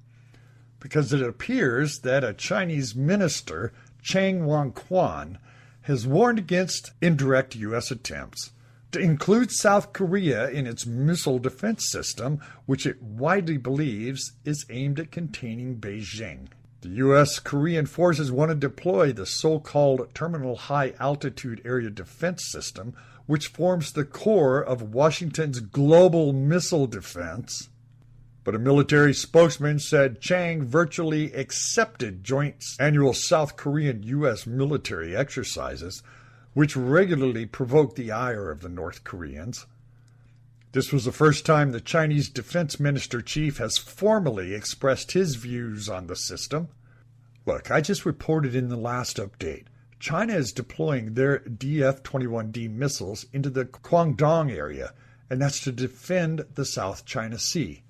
because it appears that a Chinese minister, Chang Won-kwan, has warned against indirect U.S. attempts to include South Korea in its missile defense system, which it widely believes is aimed at containing Beijing. The U.S. Korean forces want to deploy the so-called Terminal High Altitude Area Defense System, which forms the core of Washington's global missile defense. But a military spokesman said Chang virtually accepted joint annual South Korean-U.S. military exercises, which regularly provoked the ire of the North Koreans. This was the first time the Chinese defense minister-chief has formally expressed his views on the system. Look, I just reported in the last update, China is deploying their DF-21D missiles into the Guangdong area, and that's to defend the South China Sea.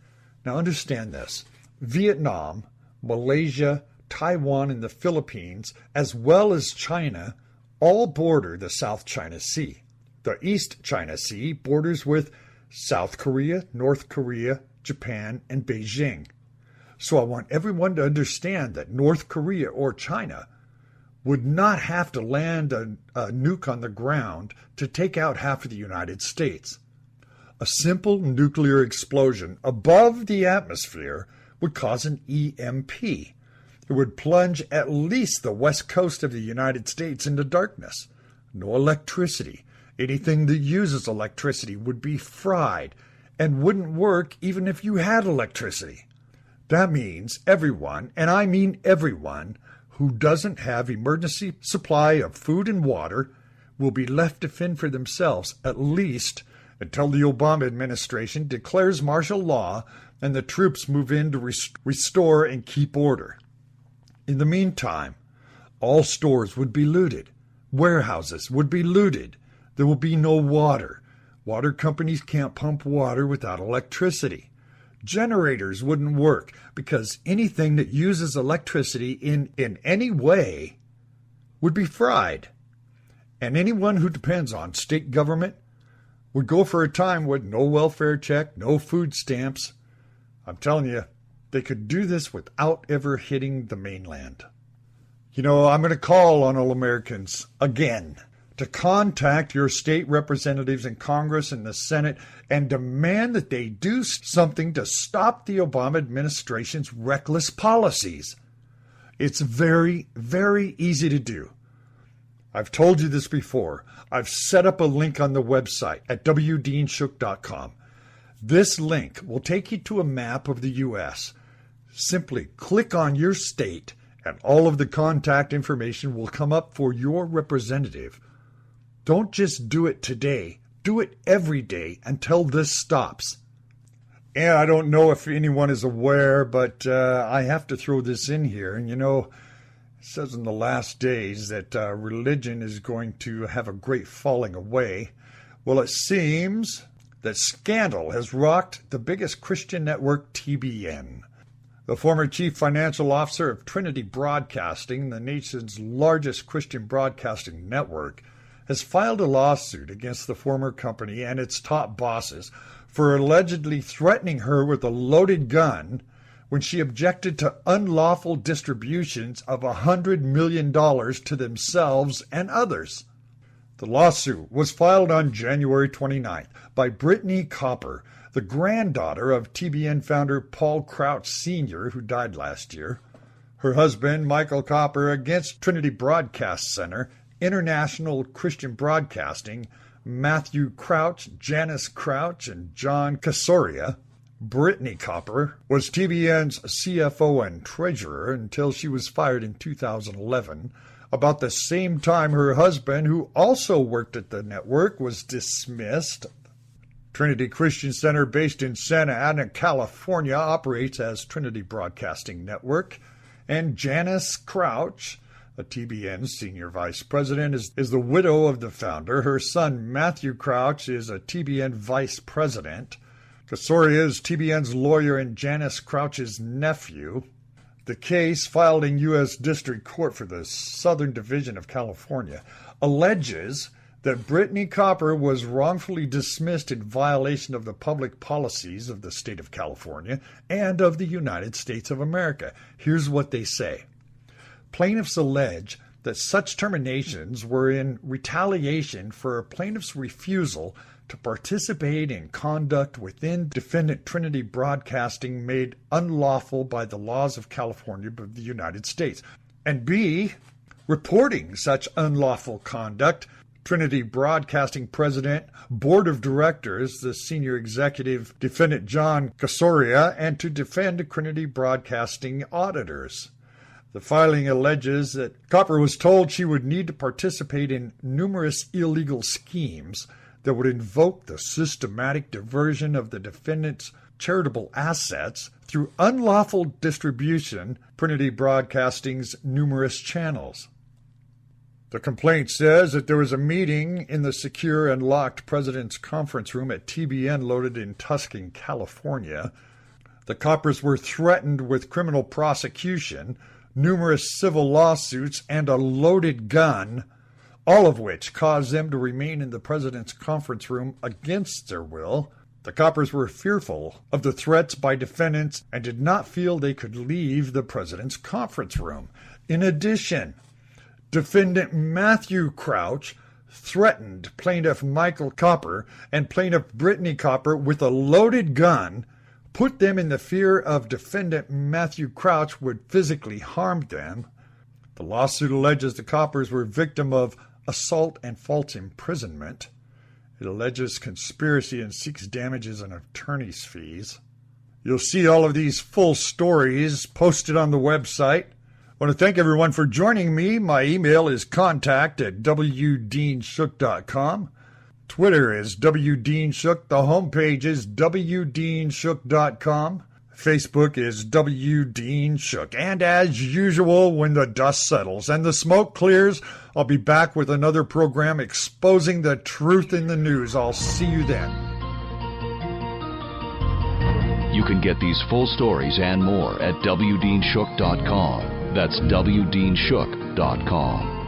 Now understand this. Vietnam, Malaysia, Taiwan, and the Philippines, as well as China, all border the South China Sea. The East China Sea borders with South Korea, North Korea, Japan, and Beijing. So I want everyone to understand that North Korea or China would not have to land a nuke on the ground to take out half of the United States. A simple nuclear explosion above the atmosphere would cause an EMP. It would plunge at least the west coast of the United States into darkness. No electricity. Anything that uses electricity would be fried and wouldn't work even if you had electricity. That means everyone, and I mean everyone, who doesn't have emergency supply of food and water will be left to fend for themselves, at least until the Obama administration declares martial law and the troops move in to restore and keep order. In the meantime, all stores would be looted. Warehouses would be looted. There will be no water. Water companies can't pump water without electricity. Generators wouldn't work because anything that uses electricity in any way would be fried. And anyone who depends on state government would go for a time with no welfare check, no food stamps. I'm telling you, they could do this without ever hitting the mainland. You know, I'm going to call on all Americans again to contact your state representatives in Congress and the Senate and demand that they do something to stop the Obama administration's reckless policies. It's very, very easy to do. I've told you this before. I've set up a link on the website at wdeanshook.com. This link will take you to a map of the U.S. Simply click on your state and all of the contact information will come up for your representative. Don't just do it today. Do it every day until this stops. And I don't know if anyone is aware, but I have to throw this in here. And it says in the last days that religion is going to have a great falling away. Well, it seems that scandal has rocked the biggest Christian network, TBN. The former chief financial officer of Trinity Broadcasting, the nation's largest Christian broadcasting network, has filed a lawsuit against the former company and its top bosses for allegedly threatening her with a loaded gun when she objected to unlawful distributions of $100 million to themselves and others. The lawsuit was filed on January 29th by Brittany Copper, the granddaughter of TBN founder Paul Crouch Sr., who died last year, her husband, Michael Copper, against Trinity Broadcast Center, International Christian Broadcasting, Matthew Crouch, Janice Crouch, and John Casoria. Brittany Copper was TBN's CFO and treasurer until she was fired in 2011. About the same time her husband, who also worked at the network, was dismissed. Trinity Christian Center, based in Santa Ana, California, operates as Trinity Broadcasting Network. And Janice Crouch, a TBN senior vice president, is the widow of the founder. Her son, Matthew Crouch, is a TBN vice president. Casoria is TBN's lawyer and Janice Crouch's nephew. The case, filed in U.S. District Court for the Southern Division of California, alleges that Brittany Copper was wrongfully dismissed in violation of the public policies of the state of California and of the United States of America. Here's what they say. Plaintiffs allege that such terminations were in retaliation for a plaintiff's refusal to participate in conduct within defendant Trinity Broadcasting made unlawful by the laws of California of the United States, and B, reporting such unlawful conduct, Trinity Broadcasting President, Board of Directors, the senior executive defendant John Casoria, and to defend Trinity Broadcasting auditors. The filing alleges that Copper was told she would need to participate in numerous illegal schemes that would invoke the systematic diversion of the defendant's charitable assets through unlawful distribution of Trinity Broadcasting's numerous channels. The complaint says that there was a meeting in the secure and locked President's Conference Room at TBN located in Tustin, California. The Coppers were threatened with criminal prosecution, numerous civil lawsuits, and a loaded gun, all of which caused them to remain in the President's Conference Room against their will. The Coppers were fearful of the threats by defendants and did not feel they could leave the President's Conference Room. In addition, defendant Matthew Crouch threatened plaintiff Michael Copper and plaintiff Brittany Copper with a loaded gun, put them in the fear of defendant Matthew Crouch would physically harm them. The lawsuit alleges the Coppers were victim of assault and false imprisonment. It alleges conspiracy and seeks damages and attorney's fees. You'll see all of these full stories posted on the website. I want to thank everyone for joining me. My email is contact@wdeanshook.com. Twitter is WDeanShook. The homepage is wdeanshook.com. Facebook is WDeanshook. And as usual, when the dust settles and the smoke clears, I'll be back with another program exposing the truth in the news. I'll see you then. You can get these full stories and more at WDeanshook.com. That's WDeanshook.com.